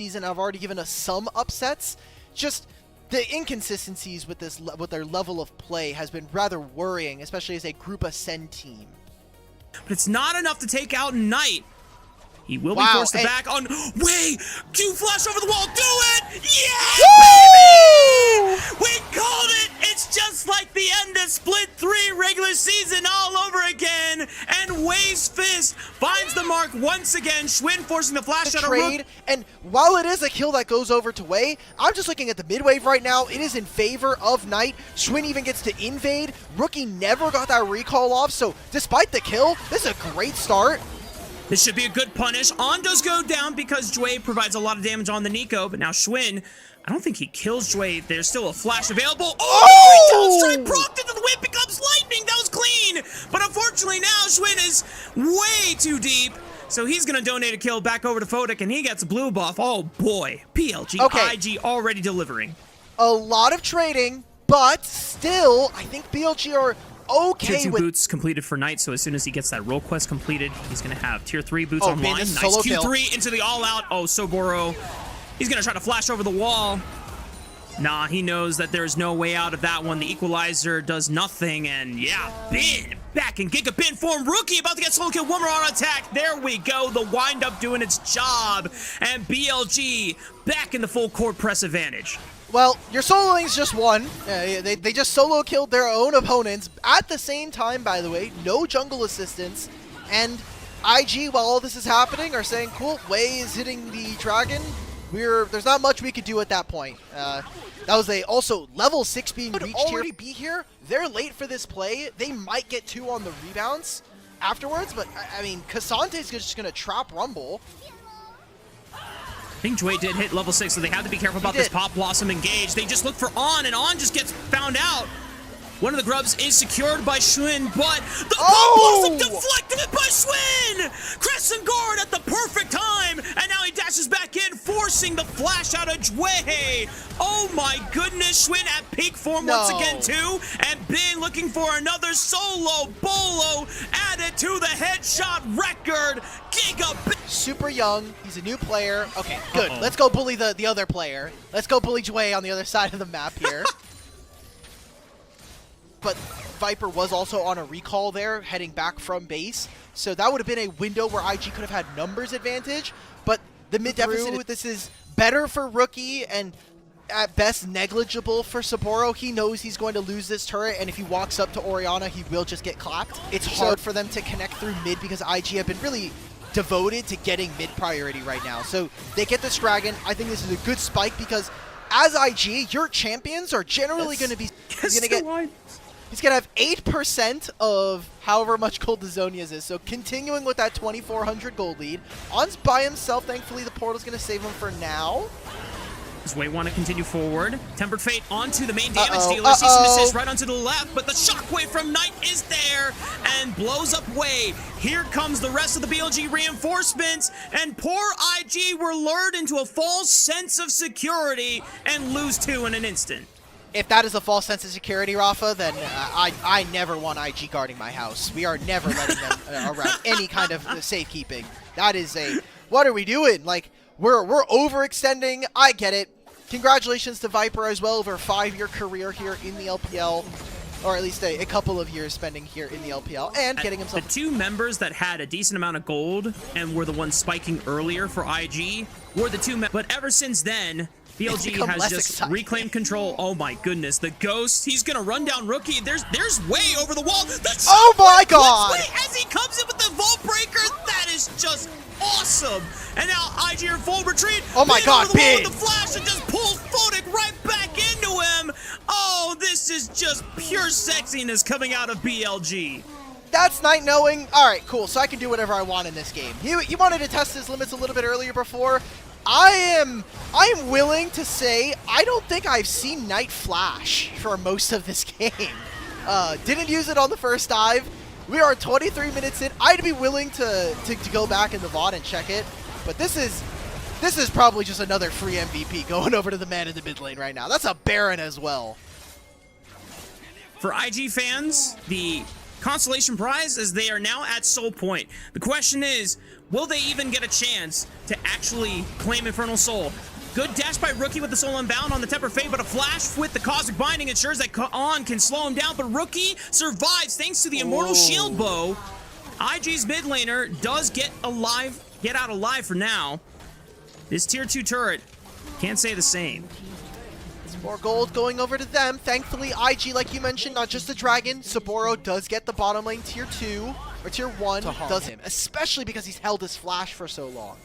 season have already given us some upsets. Just the inconsistencies with their level of play has been rather worrying, especially as a group ascend team. But it's not enough to take out Knight. He will be forced to back on. Wait, Q flash over the wall. Do it! Yeah, baby! We called it. It's just like the end of Split 3 regular season all over again. And Wei's fist finds the mark once again. Schwinn forcing the flash out of Rook. And while it is a kill that goes over to Wei, I'm just looking at the mid wave right now. It is in favor of Knight. Schwinn even gets to invade. Rookie never got that recall off. So despite the kill, this is a great start. This should be a good punish. On does go down because Jue provides a lot of damage on the Nico, but now Schwinn, I don't think he kills Jue. There's still a flash available. Oh! Down strike procced into the whip becomes lightning. That was clean. But unfortunately now Schwinn is way too deep. So he's going to donate a kill back over to Photic, and he gets a blue buff. Oh boy. PLG, IG already delivering. A lot of trading, but still, I think BLG are okay Tier 2 with boots completed for Knight, so as soon as he gets that role quest completed, he's going to have Tier 3 boots online. Man, nice solo Q3 kill. into the all-out. Oh, Soboro. He's going to try to flash over the wall. Nah, he knows that there's no way out of that one. The equalizer does nothing, and yeah, Bin back in Giga Bin form. Rookie about to get solo kill. One more on attack. There we go. The wind-up doing its job, and BLG back in the full court press advantage. Well, your sololings just won. They just solo killed their own opponents. At the same time, by the way, no jungle assistance. And IG, while all this is happening, are saying, cool, Wei is hitting the dragon. There's not much we could do at that point. That was also level 6 being reached already be here. They're late for this play. They might get 2 on the rebounds afterwards, but I mean, Kasante's just going to trap Rumble. I think Jue did hit level 6, so they have to be careful about this Pop Blossom engage. They just look for On, and On just gets found out. One of the grubs is secured by Schwinn, but the Pop Blossom deflected by Schwinn! Crescent Guard at the perfect time, and now he dashes back in, forcing the flash out of Jue. Oh my goodness, Schwinn at peak form once again too, and Bin looking for another solo bolo added to the headshot record. Giga Super young, he's a new player. Okay, good. Let's go bully the other player. Let's go bully Jue on the other side of the map here. But Viper was also on a recall there, heading back from base. So that would have been a window where IG could have had numbers advantage. But the mid deficit, this is better for Rookie and at best negligible for Saburo. He knows he's going to lose this turret, and if he walks up to Orianna, he will just get clapped. It's hard for them to connect through mid because IG have been really devoted to getting mid priority right now. So they get this dragon. I think this is a good spike because as IG, your champions are generally going to be... He's going to have 8% of however much gold the Zonia's is. So continuing with that 2,400 gold lead. On's by himself. Thankfully, the portal's going to save him for now. Does Wei want to continue forward? Tempered Fate onto the main damage dealer. Cease and desist right onto the left, but the shockwave from Knight is there and blows up Wei. Here comes the rest of the BLG reinforcements, and poor IG were lured into a false sense of security and lose 2 in an instant. If that is a false sense of security, Rafa, then I never want IG guarding my house. We are never letting them around any kind of safekeeping. That is what are we doing? Like, we're overextending. I get it. Congratulations to Viper as well over a 5-year career here in the LPL, or at least a couple of years spending here in the LPL and getting himself. The 2 members that had a decent amount of gold and were the ones spiking earlier for IG were the 2 members. But ever since then, BLG has just reclaimed control. Oh my goodness, the Ghost, he's gonna run down Rookie. There's Wei over the wall. Oh my god! Wei as he comes in with the Vault Breaker, that is just awesome. And now IG in full retreat. Oh my god, Bin! With the flash and just pulls Photic right back into him. Oh, this is just pure sexiness coming out of BLG. That's Knight knowing, alright, cool, so I can do whatever I want in this game. He wanted to test his limits a little bit earlier before. I am willing to say I don't think I've seen Knight flash for most of this game. Didn't use it on the first dive. We are 23 minutes in. I'd be willing to go back in the VOD and check it, but this is probably just another free MVP going over to the man in the mid lane right now. That's a Baron as well. For IG fans, the consolation prize as they are now at Soul Point. The question is, will they even get a chance to actually claim Infernal Soul? Good dash by Rookie with the Soul Unbound on the Temper Fate, but a flash with the Cosmic Binding ensures that On can slow him down, but Rookie survives thanks to the Immortal Shield Bow. IG's mid laner does get out alive for now. This tier 2 turret can't say the same. More gold going over to them. Thankfully, IG, like you mentioned, not just the dragon. Saburo does get the bottom lane tier 2, or tier 1, does him, especially because he's held his flash for so long.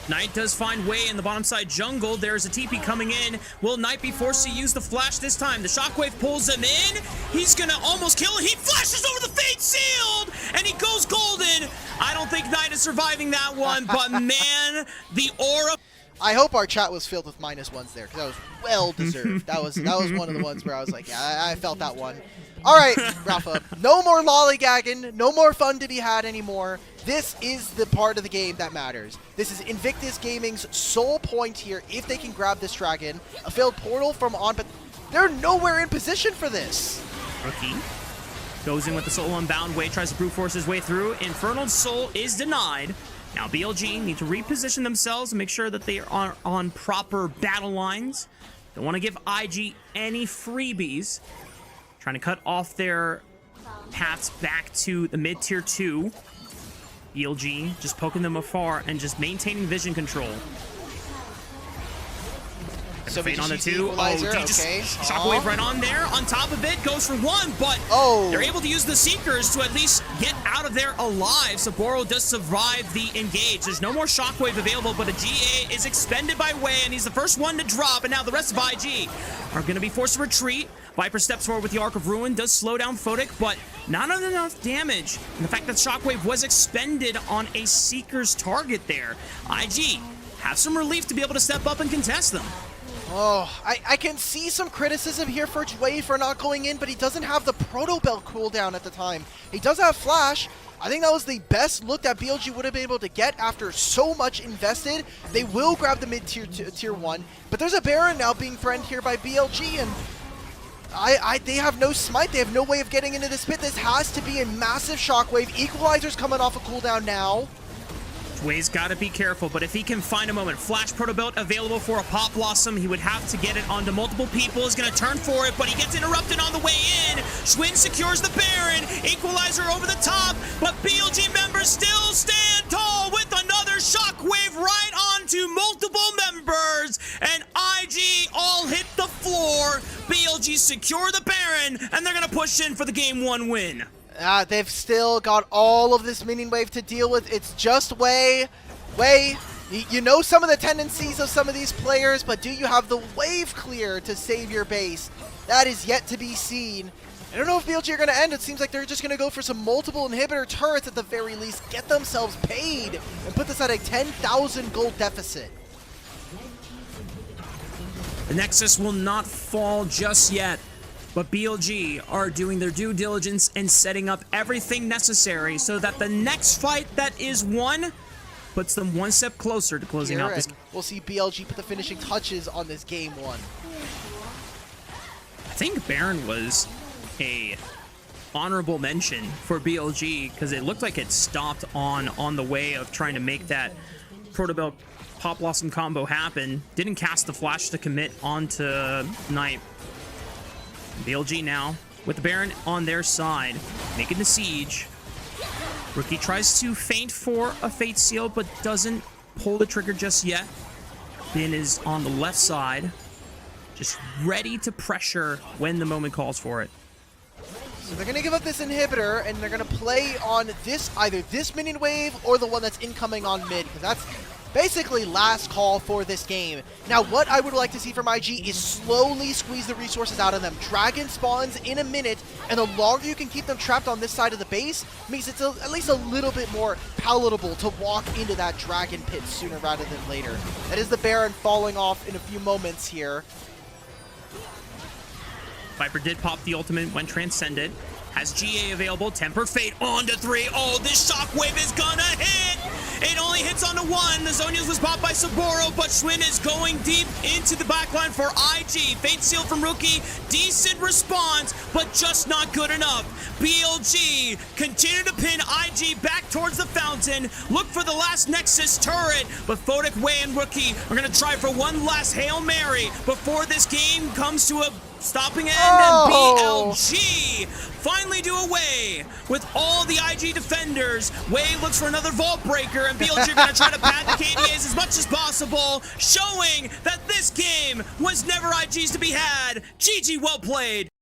Knight does find way in the bottom side jungle. There's a TP coming in. Will Knight be forced to use the flash this time? The shockwave pulls him in. He's gonna almost kill him. He flashes over the Fate Sealed, and he goes golden. I don't think Knight is surviving that one, but man, the aura. I hope our chat was filled with -1s there, because that was well deserved. that was one of the ones where I was like, yeah, I felt that one. All right, Rafa, no more lollygagging, no more fun to be had anymore. This is the part of the game that matters. This is Invictus Gaming's sole point here. If they can grab this dragon, a failed portal from On, but they're nowhere in position for this. Rookie goes in with the Soul Unbound way, tries to brute force his way through. Infernal Soul is denied. Now BLG need to reposition themselves and make sure that they are on proper battle lines. Don't want to give IG any freebies. Trying to cut off their paths back to the mid tier 2. BLG just poking them afar and just maintaining vision control. So Fate on the 2. Oh, just shockwave right on there. On top of it, goes for 1, but they're able to use the Seekers to at least get out of there alive. Saburo does survive the engage. There's no more shockwave available, but a GA is expended by Wei, and he's the first one to drop, and now the rest of IG are going to be forced to retreat. Viper steps forward with the Arc of Ruin, does slow down Photic, but not enough damage. And the fact that Shockwave was expended on a Seeker's target there. IG have some relief to be able to step up and contest them. Oh, I can see some criticism here for Wei for not going in, but he doesn't have the Proto Bell cooldown at the time. He does have Flash. I think that was the best look that BLG would have been able to get after so much invested. They will grab the mid-tier tier 1, but there's a Baron now being threatened here by BLG, and they have no smite. They have no way of getting into this pit. This has to be a massive shockwave. Equalizer's coming off a cooldown now. Wei's got to be careful, but if he can find a moment, Flash Proto Belt available for a Pop Blossom, he would have to get it onto multiple people. He's going to turn for it, but he gets interrupted on the way in. Schwinn secures the Baron. Equalizer over the top, but BLG members still stand tall with another shockwave right onto multiple members, and IG all hit the floor. BLG secure the Baron, and they're going to push in for the Game 1 win. They've still got all of this minion wave to deal with. It's just Wei. You know some of the tendencies of some of these players, but do you have the wave clear to save your base? That is yet to be seen. I don't know if BLG are going to end. It seems like they're just going to go for some multiple inhibitor turrets at the very least, get themselves paid, and put this at a 10,000 gold deficit. The Nexus will not fall just yet, but BLG are doing their due diligence and setting up everything necessary so that the next fight that is won puts them one step closer to closing out this. We'll see BLG put the finishing touches on this Game 1. I think Baron was a honorable mention for BLG because it looked like it stopped on the way of trying to make that Protobell Pop Blossom combo happen. Didn't cast the flash to commit onto Knight. BLG now with the Baron on their side, making the siege. Rookie tries to feint for a Fate Seal, but doesn't pull the trigger just yet. Bin is on the left side, just ready to pressure when the moment calls for it. So they're going to give up this inhibitor, and they're going to play on this, either this minion wave or the one that's incoming on mid, because that's basically last call for this game. Now, what I would like to see from IG is slowly squeeze the resources out of them. Dragon spawns in a minute, and the longer you can keep them trapped on this side of the base, makes it at least a little bit more palatable to walk into that dragon pit sooner rather than later. That is the Baron falling off in a few moments here. Viper did pop the ultimate when transcended. Has GA available. Temper Fate on to 3. Oh, this shockwave is gonna hit! It only only hits onto one. The Zonius was popped by Saburo, but Schwinn is going deep into the backline for IG. Fate Seal from Rookie, decent response, but just not good enough. BLG continue to pin IG back towards the fountain. Look for the last Nexus turret, but Fodic, Wei, and Rookie are going to try for one last Hail Mary before this game comes to a stopping end. And BLG finally do away with all the IG defenders. Wei looks for another vault breaker, and BLG are going to try to pad the KDAs as much as possible, showing that this game was never IG's to be had. GG, well played.